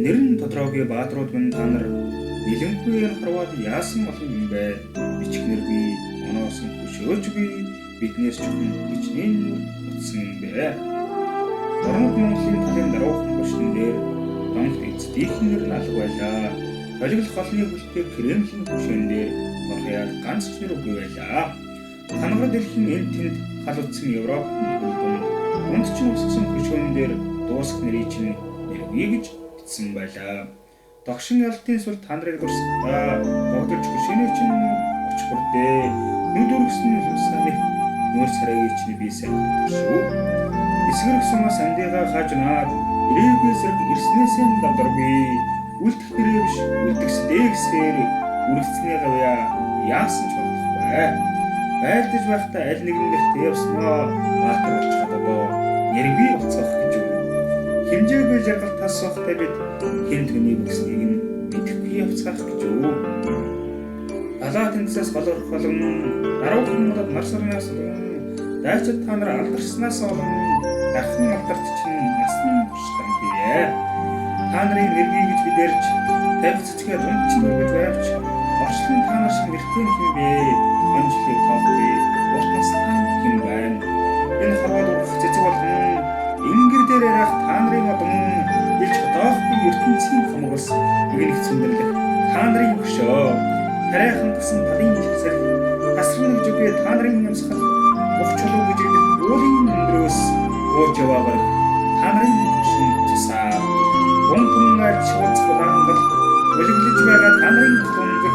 нэр нь тодорхойгүй бааtruуд минь та нар нэлэнгүй энэ харваад яасан болох юм бэ? Бичгнэргүй оноосон хөшөөжгүй биднээс чухал хичнээн утсан юм бэ? Орнод Монголын талын даруухан бүшин дээр Донт эцдийнхэн нэр нь алга байлаа. Толиглох холны хөлтэй Кремлийн хөшөөн дээр Монголын ганц ч нэр үгүй байлаа. Хангар дэлхийн энд тэнд хал утсан Европын хөлдөнд унтчин усгсан хөшөөн дээр дуусах нэрийг чинь нэргүй гэж бичсэн байлаа. Догшин ялтын сул та нарыг дурсахдаа догдолж хөшөөний чинь очих бүрдээ нүд өргөсөн саныг нөр царайг чинь би сайн мэддэг шүү. Эсгэрх сумаас андыгаа хаажнаад ирээгүй зэрэг ирснээсээ давдаргүй үлдэх нэрээ биш үлдгэсдээ гэсээр үргэлжлэнээ гавья яасан ч болохгүй. Байлдаж байхдаа аль нэгэн нэрт явснаа баатар болчиход одоо нэргүй болцоох гэж юу. Хэмжээгүй жаргалтаас сохтой бид хэн түүний бүснийг нь мэдэхгүй явцгаах гэж юу. Далаа тэндсээс голорох болон даруухан модод марсарнаас дайцад та нар алдарснаас болон дахин алдарч чинь насан туршдаа хийе. Та нарын нэргийг гэж бидэрч тавьцэцгээ дундчин гэж байвч орчлон та нар шиг нэртэй юм бэ? Онцлог тоохгүй урт настай юм байна. Энэ харваад урах цэцэг болгон ингэр дээр ярах та нарын одон илж хотоохгүй ертөнцийн хамгаас игнэх цэндэрлэх та нарын хөшөө тарайхан тасан талын хэсэг тасрын гэж үгүй та нарын юмсгал бохчлоо гэж игдэх уулын өндрөөс ууж яваагаар та нарын хөшөө тусаа гонтунгаар чуулцгаангал өлөглөж байгаа та нарын тундаг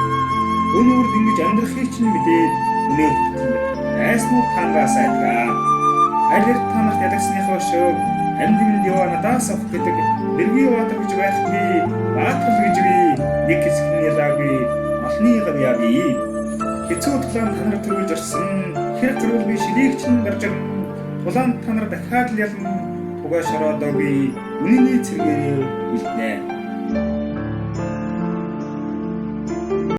өнөөр ингэж амьдрахыг чинь мэдээд өнөө айснууд тангаас айтгаа алер танах ядагсныхоо шөө амьдмын яваа надаас авах гэдэг нэргүй баатар гэж байхгүй баатар гэж би нэг хэсэгний ялаагүй олны гавьяаби хэцүү тулаан танаар төрүүлж орсон хэр зэрэг би шилийг чинь гарч тулаан танаар дахиад л ялан тугаа шороодоогүй үнэний цэргээр үлднэ.